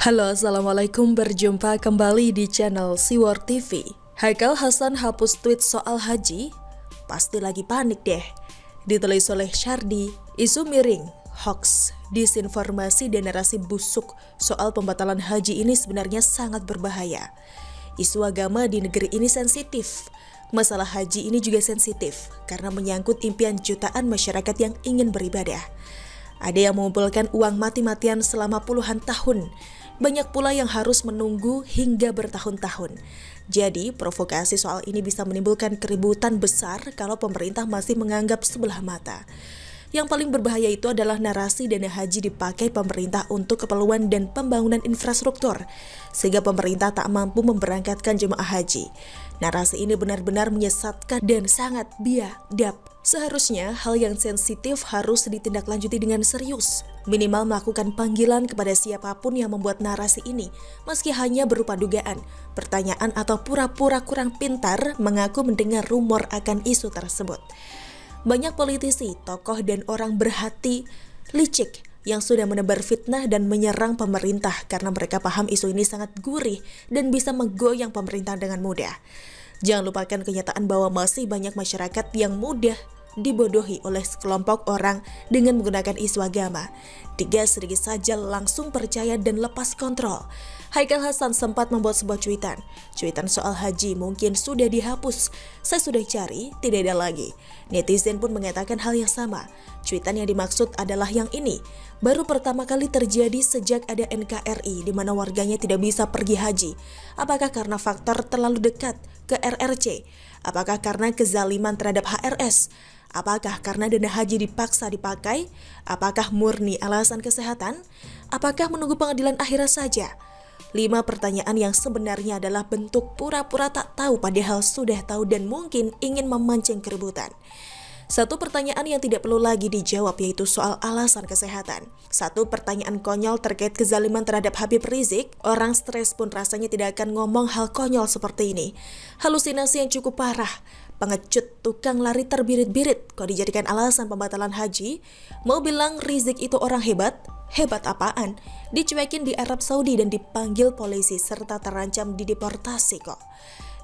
Halo, Assalamualaikum, berjumpa kembali di channel Siwar TV. Haikal Hasan hapus tweet soal haji? Pasti lagi panik deh. Ditulis oleh Syardi, isu miring, hoax, disinformasi dan narasi busuk soal pembatalan haji ini sebenarnya sangat berbahaya. Isu agama di negeri ini sensitif. Masalah haji ini juga sensitif karena menyangkut impian jutaan masyarakat yang ingin beribadah. Ada yang mengumpulkan uang mati-matian selama puluhan tahun. Banyak pula yang harus menunggu hingga bertahun-tahun. Jadi, provokasi soal ini bisa menimbulkan keributan besar kalau pemerintah masih menganggap sebelah mata. Yang paling berbahaya itu adalah narasi dana haji dipakai pemerintah untuk keperluan dan pembangunan infrastruktur, sehingga pemerintah tak mampu memberangkatkan jemaah haji. Narasi ini benar-benar menyesatkan dan sangat biadab. Seharusnya hal yang sensitif harus ditindaklanjuti dengan serius. Minimal melakukan panggilan kepada siapapun yang membuat narasi ini, meski hanya berupa dugaan, pertanyaan atau pura-pura kurang pintar mengaku mendengar rumor akan isu tersebut. Banyak politisi, tokoh, dan orang berhati licik yang sudah menebar fitnah dan menyerang pemerintah karena mereka paham isu ini sangat gurih dan bisa menggoyang pemerintah dengan mudah. Jangan lupakan kenyataan bahwa masih banyak masyarakat yang mudah dibodohi oleh sekelompok orang dengan menggunakan isu agama. Sedikit saja langsung percaya dan lepas kontrol. Haikal Hasan sempat membuat sebuah cuitan soal haji mungkin sudah dihapus. Saya sudah cari, tidak ada lagi. Netizen pun mengatakan hal yang sama. Cuitan yang dimaksud adalah yang ini. Baru pertama kali terjadi sejak ada NKRI di mana warganya tidak bisa pergi haji. Apakah karena faktor terlalu dekat ke RRC? Apakah karena kezaliman terhadap HRS? Apakah karena dana haji dipaksa dipakai? Apakah murni alasan kesehatan? Apakah menunggu pengadilan akhirat saja? 5 pertanyaan yang sebenarnya adalah bentuk pura-pura tak tahu padahal sudah tahu dan mungkin ingin memancing keributan. Satu pertanyaan yang tidak perlu lagi dijawab yaitu soal alasan kesehatan. Satu pertanyaan konyol terkait kezaliman terhadap Habib Rizik. Orang stres pun rasanya tidak akan ngomong hal konyol seperti ini. Halusinasi yang cukup parah. Pengecut tukang lari terbirit-birit kok dijadikan alasan pembatalan haji? Mau bilang Rizik itu orang hebat? Hebat apaan? Dicuekin di Arab Saudi dan dipanggil polisi serta terancam dideportasi kok.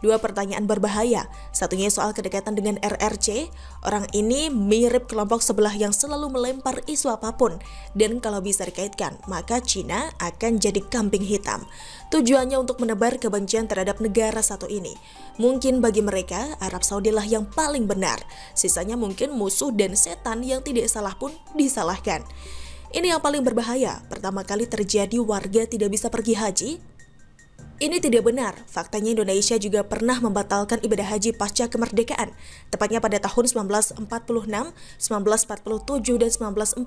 2 pertanyaan berbahaya. Satunya soal kedekatan dengan RRC. Orang ini mirip kelompok sebelah yang selalu melempar isu apapun. Dan kalau bisa dikaitkan, maka Cina akan jadi kambing hitam. Tujuannya untuk menebar kebencian terhadap negara satu ini. Mungkin bagi mereka, Arab Saudi lah yang paling benar. Sisanya mungkin musuh dan setan yang tidak salah pun disalahkan. Ini yang paling berbahaya. Pertama kali terjadi warga tidak bisa pergi haji. Ini tidak benar. Faktanya Indonesia juga pernah membatalkan ibadah haji pasca kemerdekaan, tepatnya pada tahun 1946, 1947, dan 1948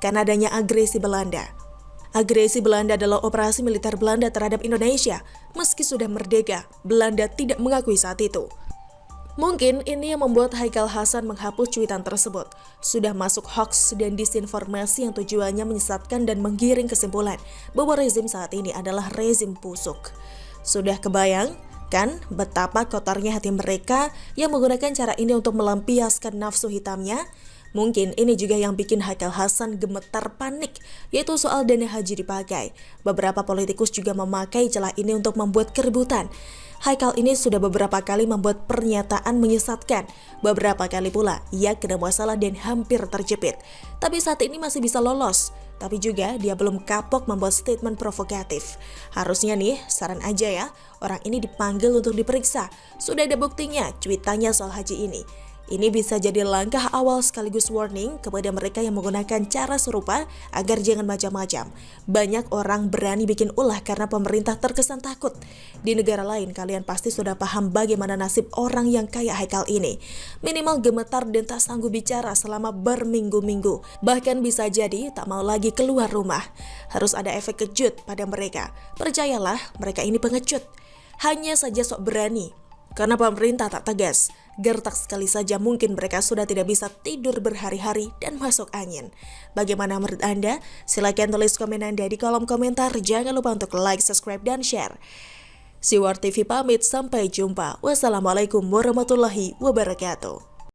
karena adanya agresi Belanda. Agresi Belanda adalah operasi militer Belanda terhadap Indonesia. Meski sudah merdeka, Belanda tidak mengakui saat itu. Mungkin ini yang membuat Haikal Hasan menghapus cuitan tersebut. Sudah masuk hoax dan disinformasi yang tujuannya menyesatkan dan menggiring kesimpulan bahwa rezim saat ini adalah rezim busuk. Sudah kebayang kan betapa kotornya hati mereka yang menggunakan cara ini untuk melampiaskan nafsu hitamnya? Mungkin ini juga yang bikin Haikal Hasan gemetar panik, yaitu soal dana haji dipakai. Beberapa politikus juga memakai celah ini untuk membuat keributan. Haikal ini sudah beberapa kali membuat pernyataan menyesatkan. Beberapa kali pula ia kena masalah dan hampir terjepit. Tapi saat ini masih bisa lolos. Tapi juga dia belum kapok membuat statement provokatif. Harusnya nih, saran aja ya, orang ini dipanggil untuk diperiksa. Sudah ada buktinya cuitannya soal haji ini. Ini bisa jadi langkah awal sekaligus warning kepada mereka yang menggunakan cara serupa agar jangan macam-macam. Banyak orang berani bikin ulah karena pemerintah terkesan takut. Di negara lain kalian pasti sudah paham bagaimana nasib orang yang kayak Haikal ini. Minimal gemetar dan tak sanggup bicara selama berminggu-minggu. Bahkan bisa jadi tak mau lagi keluar rumah. Harus ada efek kejut pada mereka. Percayalah, mereka ini pengecut. Hanya saja sok berani. Karena pemerintah tak tegas, gertak sekali saja mungkin mereka sudah tidak bisa tidur berhari-hari dan masuk angin. Bagaimana menurut Anda? Silakan tulis komen Anda di kolom komentar. Jangan lupa untuk like, subscribe, dan share. Siwar TV pamit, sampai jumpa. Wassalamualaikum warahmatullahi wabarakatuh.